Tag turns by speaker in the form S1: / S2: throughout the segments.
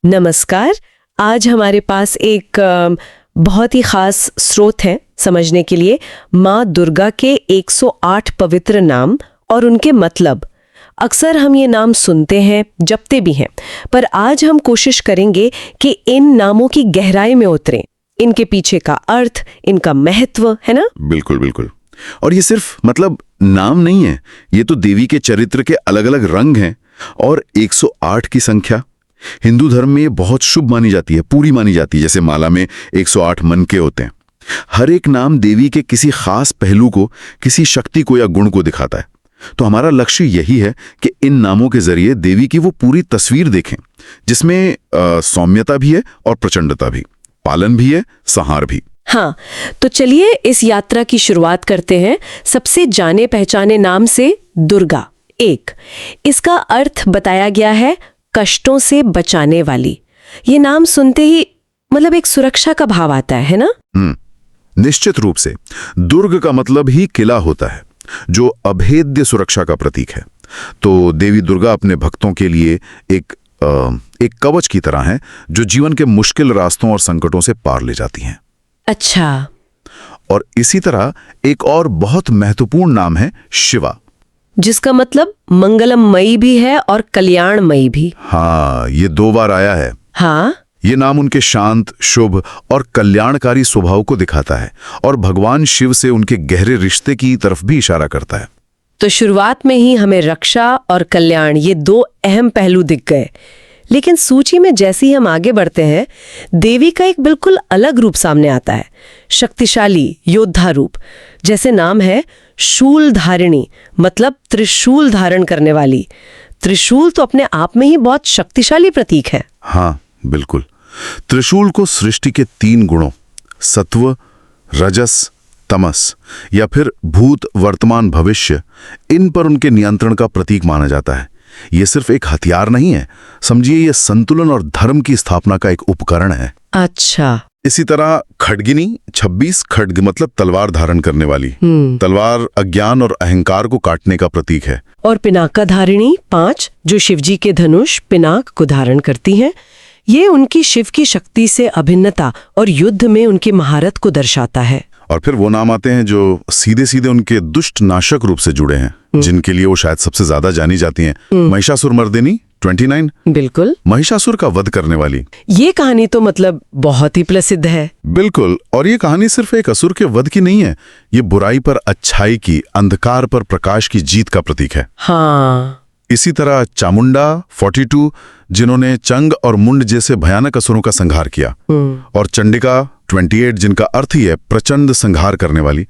S1: नमस्कार। आज हमारे पास एक बहुत ही खास स्रोत है समझने के लिए, माँ दुर्गा के 108 पवित्र नाम और उनके मतलब। अक्सर हम ये नाम सुनते हैं, जपते भी हैं, पर आज हम कोशिश करेंगे कि इन नामों की गहराई में उतरें, इनके पीछे का अर्थ, इनका महत्व, है ना?
S2: बिल्कुल बिल्कुल। और ये सिर्फ नाम नहीं है, ये तो देवी के चरित्र के अलग अलग रंग हैं। और 108 की संख्या हिंदू धर्म में ये बहुत शुभ मानी जाती है, पूरी मानी जाती है। जैसे माला में 108 मन के होते हैं। हर एक नाम देवी के किसी खास पहलू को, किसी शक्ति को या गुण को दिखाता है। तो हमारा लक्ष्य यही है कि इन नामों के जरिए देवी की वो पूरी तस्वीर देखें, जिसमें सौम्यता भी है और प्रचंडता भी, पालन भी है, संहार भी।
S1: हाँ, तो चलिए इस यात्रा की शुरुआत करते हैं सबसे जाने पहचाने नाम से, दुर्गा। एक, इसका अर्थ बताया गया है कष्टों से बचाने वाली। ये नाम सुनते ही एक सुरक्षा का भाव आता है ना?
S2: निश्चित रूप से। दुर्ग का मतलब ही किला होता है, जो अभेद्य सुरक्षा का प्रतीक है। तो देवी दुर्गा अपने भक्तों के लिए एक कवच की तरह है, जो जीवन के मुश्किल रास्तों और संकटों से पार ले जाती हैं।
S1: अच्छा।
S2: और इसी तरह एक और बहुत महत्वपूर्ण नाम है शिवा,
S1: जिसका मतलब मंगलमयी भी है और कल्याणमयी भी।
S2: हाँ, ये 2 बार आया है।
S1: हाँ,
S2: ये नाम उनके शांत, शुभ और कल्याणकारी स्वभाव को दिखाता है और भगवान शिव से उनके गहरे रिश्ते की तरफ भी इशारा करता है।
S1: तो शुरुआत में ही हमें रक्षा और कल्याण, ये 2 अहम पहलू दिख गए। लेकिन सूची में जैसे ही हम आगे बढ़ते हैं, देवी का एक बिल्कुल अलग रूप सामने आता है, शक्तिशाली योद्धा रूप। जैसे नाम है शूल धारिणी, मतलब त्रिशूल धारण करने वाली। त्रिशूल तो अपने आप में ही बहुत शक्तिशाली प्रतीक है।
S2: हाँ बिल्कुल। त्रिशूल को सृष्टि के 3 गुणों, सत्व, रजस, तमस, या फिर भूत, वर्तमान, भविष्य, इन पर उनके नियंत्रण का प्रतीक माना जाता है। ये सिर्फ एक हथियार नहीं है, समझिए ये संतुलन और धर्म की स्थापना का एक उपकरण है।
S1: अच्छा।
S2: इसी तरह खड्गिनी 26, खड्ग मतलब तलवार धारण करने वाली। तलवार अज्ञान और अहंकार को काटने का प्रतीक है।
S1: और पिनाका धारिणी 5, जो शिवजी के धनुष पिनाक को धारण करती हैं। ये उनकी शिव की शक्ति से अभिन्नता और युद्ध में उनकी महारत को दर्शाता है।
S2: और फिर वो नाम आते हैं जो सीधे सीधे उनके दुष्ट नाशक रूप से जुड़े हैं, जिनके लिए वो शायद सबसे ज्यादा जानी जाती हैं। महिषासुरमर्दिनी 29,
S1: बिल्कुल,
S2: महिषासुर का वध करने वाली।
S1: ये कहानी तो बहुत ही प्रसिद्ध है।
S2: बिल्कुल। और ये कहानी सिर्फ एक असुर के वध की नहीं है, ये बुराई पर अच्छाई की, अंधकार पर प्रकाश की जीत का प्रतीक है।
S1: हाँ।
S2: इसी तरह चामुंडा 42, जिन्होंने चंग और मुंड जैसे भयानक असुरों का संहार किया। और चंडिका 28, जिनका अर्थ ही है प्रचंड संहार करने वाली।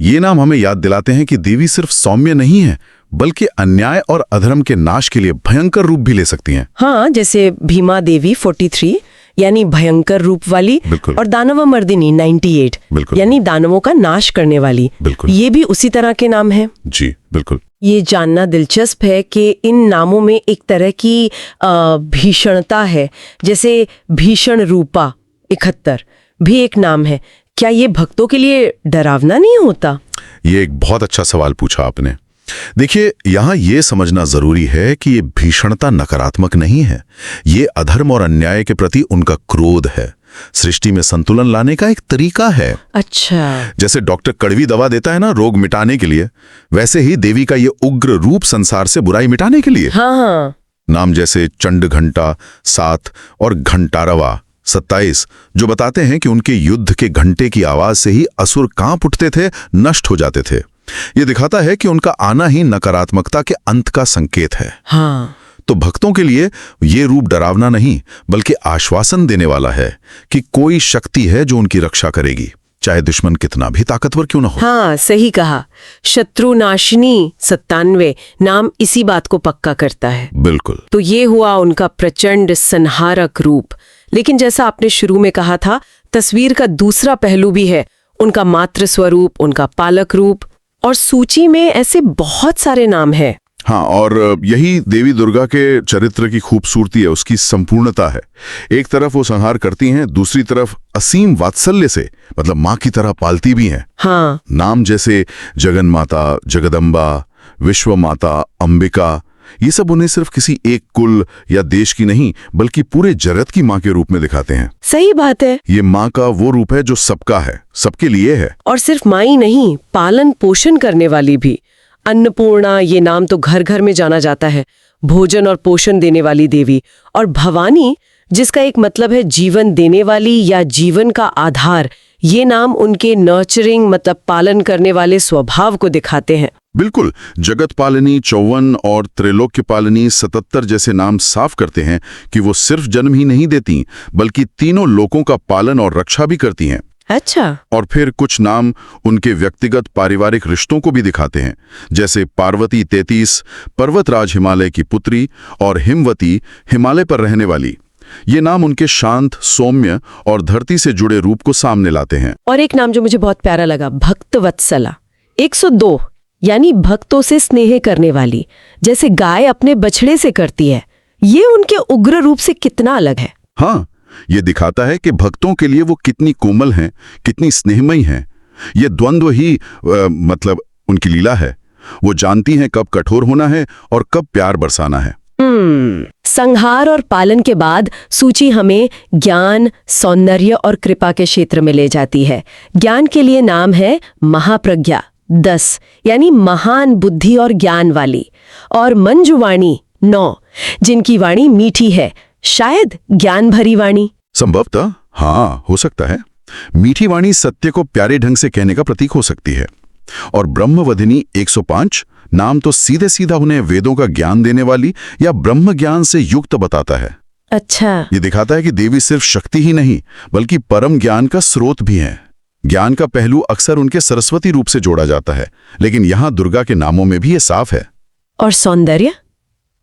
S2: ये नाम हमें याद दिलाते हैं कि देवी सिर्फ सौम्य नहीं है, बल्कि अन्याय और अधर्म के नाश के लिए भयंकर रूप भी ले सकती हैं।
S1: हाँ, जैसे भीमा देवी 43, यानी भयंकर रूप वाली। और दानव मर्दिनी 98, यानी दानवों का नाश करने वाली। ये भी उसी तरह के नाम हैं।
S2: जी बिल्कुल।
S1: ये जानना दिलचस्प है कि इन नामों में एक तरह की भीषणता है। जैसे भीषण रूपा 71 भी एक नाम है। क्या ये भक्तों के लिए डरावना नहीं होता?
S2: ये एक बहुत अच्छा सवाल पूछा आपने। देखिए, यहाँ ये समझना जरूरी है कि ये भीषणता नकारात्मक नहीं है। ये अधर्म और अन्याय के प्रति उनका क्रोध है, सृष्टि में संतुलन लाने का एक तरीका है। अच्छा। जैसे डॉक्टर कड़वी दवा देता है ना रोग मिटाने के लिए, वैसे ही देवी का ये उग्र रूप संसार से बुराई मिटाने के लिए।
S1: हाँ।
S2: नाम जैसे चंड घंटा 7 और घंटारवा 27, जो बताते हैं कि उनके युद्ध के घंटे की आवाज से ही असुर कांप उठते थे, नष्ट हो जाते थे। ये दिखाता है कि उनका आना ही नकारात्मकता के अंत का संकेत है।
S1: हाँ।
S2: तो भक्तों के लिए ये रूप डरावना नहीं, बल्कि आश्वासन देने वाला है कि कोई शक्ति है जो उनकी रक्षा करेगी, चाहे दुश्मन कितना भी ताकतवर क्यों ना हो।
S1: हाँ, सही कहा। शत्रुनाशिनी 97 नाम इसी बात को पक्का करता है।
S2: बिल्कुल।
S1: तो ये हुआ उनका प्रचंड संहारक रूप। लेकिन जैसा आपने शुरू में कहा था, तस्वीर का दूसरा पहलू भी है, उनका मातृ स्वरूप, उनका पालक रूप। और सूची में ऐसे बहुत सारे नाम हैं।
S2: हाँ, और यही देवी दुर्गा के चरित्र की खूबसूरती है, उसकी संपूर्णता है। एक तरफ वो संहार करती हैं, दूसरी तरफ असीम वात्सल्य से, माँ की तरह पालती भी हैं।
S1: हाँ।
S2: नाम जैसे जगन माता, जगदम्बा, विश्व माता, अंबिका, ये सब उन्हें सिर्फ किसी एक कुल या देश की नहीं बल्कि पूरे जगत की माँ के रूप में दिखाते हैं।
S1: सही बात है।
S2: ये माँ का वो रूप है जो सबका है, सबके लिए है।
S1: और सिर्फ माँ ही नहीं, पालन पोषण करने वाली भी। अन्नपूर्णा, ये नाम तो घर घर में जाना जाता है, भोजन और पोषण देने वाली देवी। और भवानी, जिसका एक मतलब है जीवन देने वाली या जीवन का आधार, ये नाम उनके नर्चरिंग मतलब पालन करने वाले स्वभाव को दिखाते हैं।
S2: बिल्कुल, जगत पालनी, 54 और त्रैलोक्य पालनी 77 जैसे नाम साफ करते हैं कि वो सिर्फ जन्म ही नहीं देती बल्कि तीनों लोकों का पालन और रक्षा भी करती हैं।
S1: अच्छा।
S2: और फिर कुछ नाम उनके व्यक्तिगत पारिवारिक रिश्तों को भी दिखाते हैं, जैसे पार्वती 33 पर्वतराज हिमालय की पुत्री और हिमवती हिमालय पर रहने वाली। ये नाम उनके शांत, सौम्य और धरती से जुड़े रूप को सामने लाते हैं।
S1: और एक नाम जो मुझे बहुत प्यारा लगा, भक्तवत्सला 102, यानी भक्तों से स्नेह करने वाली, जैसे गाय अपने बछड़े से करती है। ये उनके उग्र रूप से कितना अलग है।
S2: हाँ, ये दिखाता है कि भक्तों के लिए वो कितनी कोमल हैं, कितनी स्नेहमयी हैं। ये द्वंद्व ही मतलब उनकी लीला है। वो जानती हैं कब कठोर होना है और कब प्यार बरसाना है।
S1: संहार और पालन के बाद सूची हमें ज्ञान, सौंदर्य और कृपा के क्षेत्र में ले जाती है। ज्ञान के लिए नाम है महाप्रज्ञा 10, यानी महान बुद्धि और ज्ञान वाली। और मंजुवाणी 9, जिनकी वाणी मीठी है, शायद ज्ञान भरी वाणी।
S2: संभवतः हाँ, हो सकता है। मीठी वाणी सत्य को प्यारे ढंग से कहने का प्रतीक हो सकती है। और ब्रह्मवधिनी 105 नाम तो सीधे सीधा उन्हें वेदों का ज्ञान देने वाली या ब्रह्म ज्ञान से युक्त बताता है।
S1: अच्छा।
S2: ये दिखाता है कि देवी सिर्फ शक्ति ही नहीं बल्कि परम ज्ञान का स्रोत भी है। ज्ञान का पहलू अक्सर उनके सरस्वती रूप से जोड़ा जाता है, लेकिन यहाँ दुर्गा के नामों में भी ये साफ है।
S1: और सौंदर्य,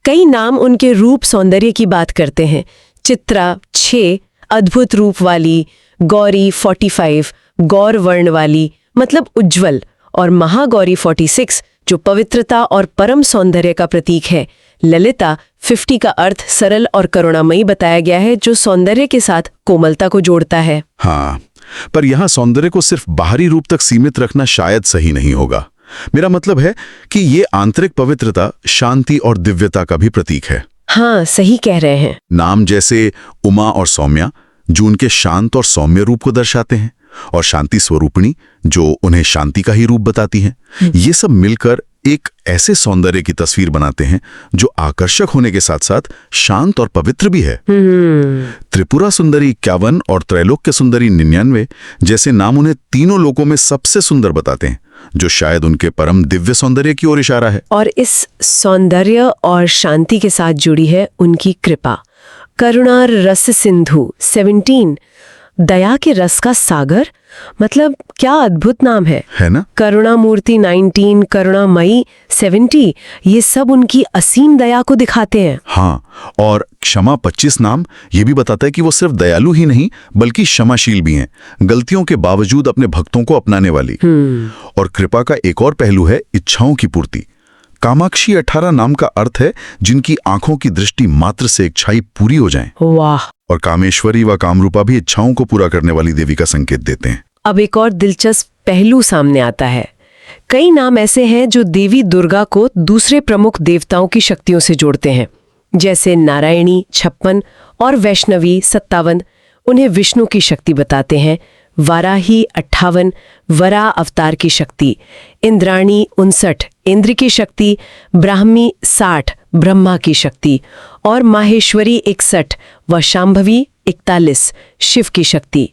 S1: कई नाम उनके रूप सौंदर्य की बात करते हैं। चित्रा 6 अद्भुत रूप वाली, गौरी 45 गौर वर्ण वाली मतलब उज्जवल, और महागौरी 46 जो पवित्रता और परम सौंदर्य का प्रतीक है। ललिता 50 का अर्थ सरल और करुणामयी बताया गया है, जो सौंदर्य के साथ कोमलता को जोड़ता है।
S2: हाँ, पर यहाँ सौंदर्य को सिर्फ बाहरी रूप तक सीमित रखना शायद सही नहीं होगा। मेरा मतलब है कि ये आंतरिक पवित्रता, शांति और दिव्यता का भी प्रतीक है।
S1: हाँ, सही कह रहे हैं।
S2: नाम जैसे उमा और सौम्या जो उनके शांत और सौम्य रूप को दर्शाते हैं, और शांति स्वरूपिणी जो उन्हें शांति का ही रूप बताती हैं, ये सब मिलकर एक ऐसे सौंदर्य की तस्वीर बनाते हैं जो आकर्षक होने के साथ साथ शांत और पवित्र भी है। त्रिपुरा सुंदरी 51 और त्रैलोक्य सुंदरी 99 जैसे नाम उन्हें तीनों लोकों में सबसे सुंदर बताते हैं, जो शायद उनके परम दिव्य सौंदर्य की ओर इशारा है।
S1: और इस सौंदर्य और शांति के साथ जुड़ी है उनकी कृपा। करुणा रस सिंधु 17 दया के रस का सागर, मतलब क्या अद्भुत नाम है
S2: ना?
S1: करुणा मूर्ति 19 करुणामयी 70 ये सब उनकी असीम दया को दिखाते हैं।
S2: हाँ, और क्षमा 25 नाम ये भी बताता है कि वो सिर्फ दयालु ही नहीं बल्कि क्षमाशील भी हैं, गलतियों के बावजूद अपने भक्तों को अपनाने वाली। और कृपा का एक और पहलू है इच्छाओं की पूर्ति। कामाक्षी 18 नाम का अर्थ है जिनकी आंखों की दृष्टि मात्र से इच्छाएं पूरी हो जाएं।
S1: वाह।
S2: और कामेश्वरी व कामरूपा भी इच्छाओं को पूरा करने वाली देवी का संकेत देते हैं।
S1: अब एक और दिलचस्प पहलू सामने आता है। कई नाम ऐसे हैं जो देवी दुर्गा को दूसरे प्रमुख देवताओं की शक्तियों से जोड़ते हैं, जैसे नारायणी 56 और वैष्णवी 57 उन्हें विष्णु की शक्ति बताते हैं। वाराही 58 वरा अवतार की शक्ति, इंद्राणी 59 इंद्र की शक्ति, ब्राह्मी 60 ब्रह्मा की शक्ति, और माहेश्वरी 61 व शांभवी 41 शिव की शक्ति।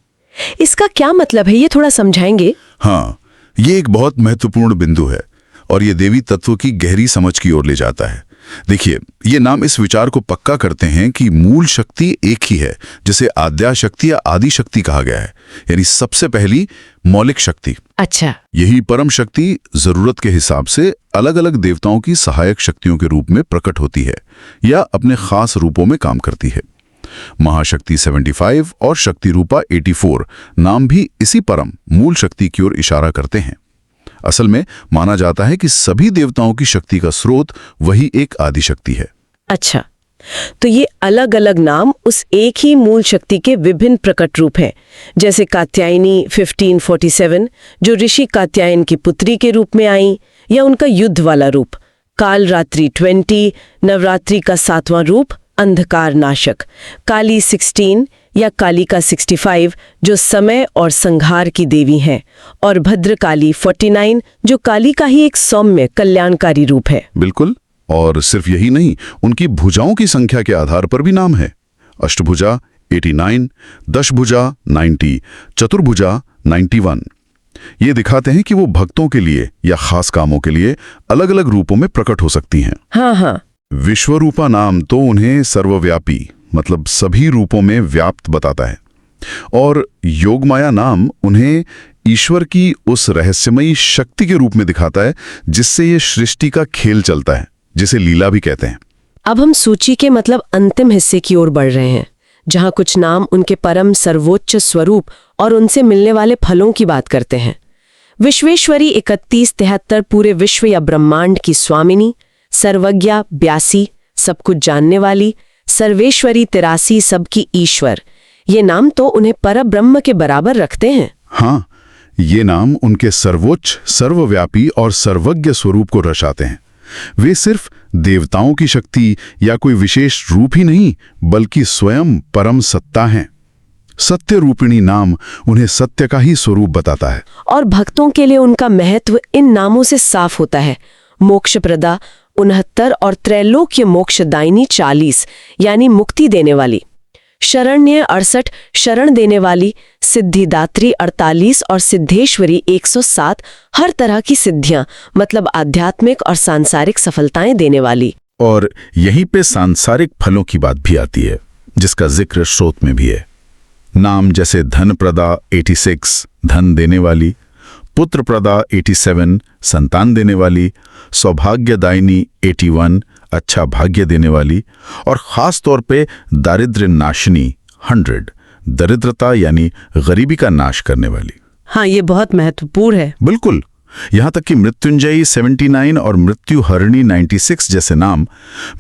S1: इसका क्या मतलब है, ये थोड़ा समझाएंगे?
S2: हाँ, ये एक बहुत महत्वपूर्ण बिंदु है और ये देवी तत्व की गहरी समझ की ओर ले जाता है। देखिए, ये नाम इस विचार को पक्का करते हैं कि मूल शक्ति एक ही है, जिसे आद्या शक्ति या आदि शक्ति कहा गया है, यानी सबसे पहली मौलिक शक्ति।
S1: अच्छा।
S2: यही परम शक्ति जरूरत के हिसाब से अलग अलग देवताओं की सहायक शक्तियों के रूप में प्रकट होती है या अपने खास रूपों में काम करती है। महाशक्ति 75 और शक्ति रूपा 84 नाम भी इसी परम मूल शक्ति की ओर इशारा करते हैं। असल में माना जाता है कि सभी देवताओं की शक्ति का स्रोत वही एक आदि शक्ति है।
S1: अच्छा, तो ये अलग अलग नाम उस एक ही मूल शक्ति के विभिन्न प्रकट रूप हैं, जैसे कात्यायनी 1547 जो ऋषि कात्यायन की पुत्री के रूप में आई, या उनका युद्ध वाला रूप कालरात्रि 20, नवरात्रि का 7वां रूप अंधकार नाशक, काली 16 या कालिका 65 जो समय और संहार की देवी हैं, और भद्रकाली 49 जो काली का ही एक सौम्य कल्याणकारी रूप है।
S3: बिल्कुल। और सिर्फ यही नहीं, उनकी भुजाओं की संख्या के आधार पर भी नाम है। अष्टभुजा 89, दशभुजा 90, चतुर्भुजा 91। ये दिखाते हैं कि वो भक्तों के लिए या खास कामों के लिए अलग अलग रूपों में प्रकट हो सकती हैं।
S1: हाँ हाँ।
S3: विश्वरूपा नाम तो उन्हें सर्वव्यापी मतलब सभी रूपों में व्याप्त बताता है, और योगमाया नाम उन्हें ईश्वर की उस रहस्यमयी शक्ति के रूप में दिखाता है जिससे ये सृष्टि का खेल चलता है, जिसे लीला भी कहते हैं।
S1: अब हम सूची के मतलब अंतिम हिस्से की ओर बढ़ रहे हैं, जहां कुछ नाम उनके परम सर्वोच्च स्वरूप और उनसे मिलने वाले फलों की बात करते हैं। विश्वेश्वरी 3173 पूरे विश्व या ब्रह्मांड की स्वामिनी, सर्वज्ञा 82 सब कुछ जानने वाली, सर्वेश्वरी 83 सबकी ईश्वर। ये नाम तो उन्हें परब्रह्म के बराबर रखते हैं।
S3: हाँ, ये नाम उनके सर्वोच्च, सर्वव्यापी और सर्वज्ञ स्वरूप को दर्शाते हैं। वे सिर्फ देवताओं की शक्ति या कोई विशेष रूप ही नहीं, बल्कि स्वयं परम सत्ता हैं। सत्य रूपिणी नाम उन्हें सत्य का ही स्वरूप बताता है।
S1: और भक्तों के लिए उनका महत्व इन नामों से साफ होता है। मोक्षप्रदा 69 और त्रैलोक्य मोक्षदायिनी 40 यानी मुक्ति देने वाली, शरण्य 68 शरण देने वाली, सिद्धिदात्री 48 और सिद्धेश्वरी 107 हर तरह की सिद्धियां मतलब आध्यात्मिक और सांसारिक सफलताएं देने वाली।
S3: और यहीं पे सांसारिक फलों की बात भी आती है, जिसका जिक्र स्रोत में भी है। नाम जैसे धनप्रदा 86 धन देने वाली, पुत्रप्रदा 87 संतान देने वाली, सौभाग्यदायिनी 81 अच्छा भाग्य देने वाली, और खास तौर पे दारिद्र्य नाशिनी 100 दरिद्रता यानी गरीबी का नाश करने वाली।
S1: हाँ, ये बहुत महत्वपूर्ण है।
S3: बिल्कुल। यहाँ तक कि मृत्युंजयी 79 और मृत्युहरणी 96 जैसे नाम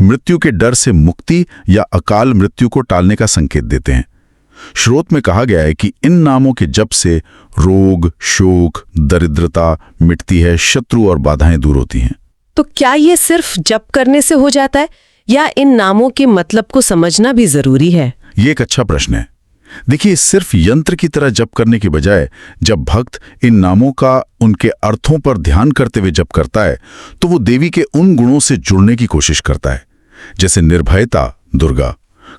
S3: मृत्यु के डर से मुक्ति या अकाल मृत्यु को टालने का संकेत देते हैं। स्रोत में कहा गया है कि इन नामों के जप से रोग, शोक, दरिद्रता मिटती है, शत्रु और बाधाएं दूर होती हैं।
S1: तो क्या ये सिर्फ जप करने से हो जाता है या इन नामों के मतलब को समझना भी जरूरी है?
S3: ये एक अच्छा प्रश्न है। देखिए, सिर्फ यंत्र की तरह जप करने की बजाय जब भक्त इन नामों का उनके अर्थों पर ध्यान करते हुए जप करता है तो वो देवी के उन गुणों से जुड़ने की कोशिश करता है, जैसे निर्भयता दुर्गा,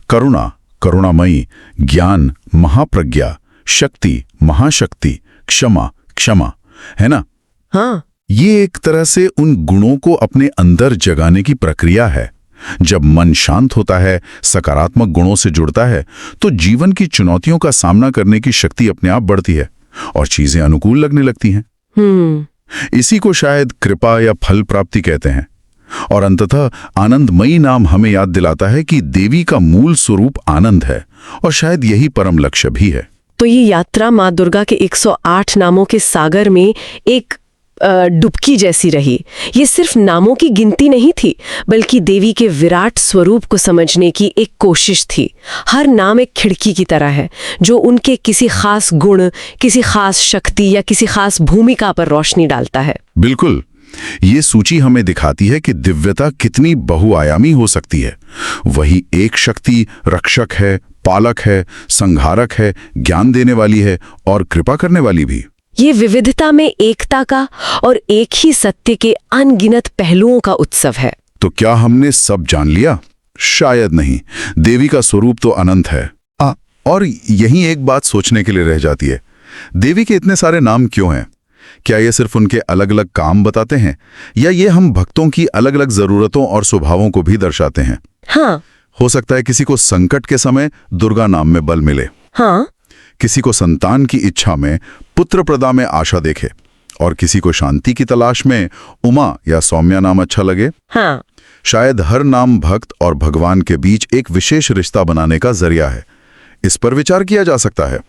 S3: करुणा करुणामयी, ज्ञान महाप्रज्ञा, शक्ति महाशक्ति, क्षमा क्षमा, है ना?
S1: हाँ,
S3: ये एक तरह से उन गुणों को अपने अंदर जगाने की प्रक्रिया है। जब मन शांत होता है, सकारात्मक गुणों से जुड़ता है, तो जीवन की चुनौतियों का सामना करने की शक्ति अपने आप बढ़ती है और चीजें अनुकूल लगने लगती हैं। इसी को शायद कृपा या फल प्राप्ति कहते हैं। और अंततः आनंदमयी नाम हमें याद दिलाता है कि देवी का मूल स्वरूप आनंद है, और शायद यही परम लक्ष्य भी है।
S1: तो ये यात्रा माँ दुर्गा के 108 नामों के सागर में एक डुबकी जैसी रही। ये सिर्फ नामों की गिनती नहीं थी, बल्कि देवी के विराट स्वरूप को समझने की एक कोशिश थी। हर नाम एक खिड़की की तरह है जो उनके किसी खास गुण, किसी खास शक्ति या किसी खास भूमिका पर रोशनी डालता है।
S3: बिल्कुल। ये सूची हमें दिखाती है कि दिव्यता कितनी बहुआयामी हो सकती है। वही एक शक्ति रक्षक है, पालक है, संहारक है, ज्ञान देने वाली है और कृपा करने वाली भी।
S1: ये विविधता में एकता का और एक ही सत्य के अनगिनत पहलुओं का उत्सव है।
S3: तो क्या हमने सब जान लिया? शायद नहीं। देवी का स्वरूप तो अनंत है। और यहीं एक बात सोचने के लिए रह जाती है, देवी के इतने सारे नाम क्यों हैं? क्या ये सिर्फ उनके अलग अलग काम बताते हैं, या ये हम भक्तों की अलग अलग जरूरतों और स्वभावों को भी दर्शाते हैं?
S1: हाँ,
S3: हो सकता है किसी को संकट के समय दुर्गा नाम में बल मिले।
S1: हाँ,
S3: किसी को संतान की इच्छा में पुत्र प्रदा में आशा देखे, और किसी को शांति की तलाश में उमा या सौम्या नाम अच्छा लगे।
S1: हाँ,
S3: शायद हर नाम भक्त और भगवान के बीच एक विशेष रिश्ता बनाने का जरिया है। इस पर विचार किया जा सकता है।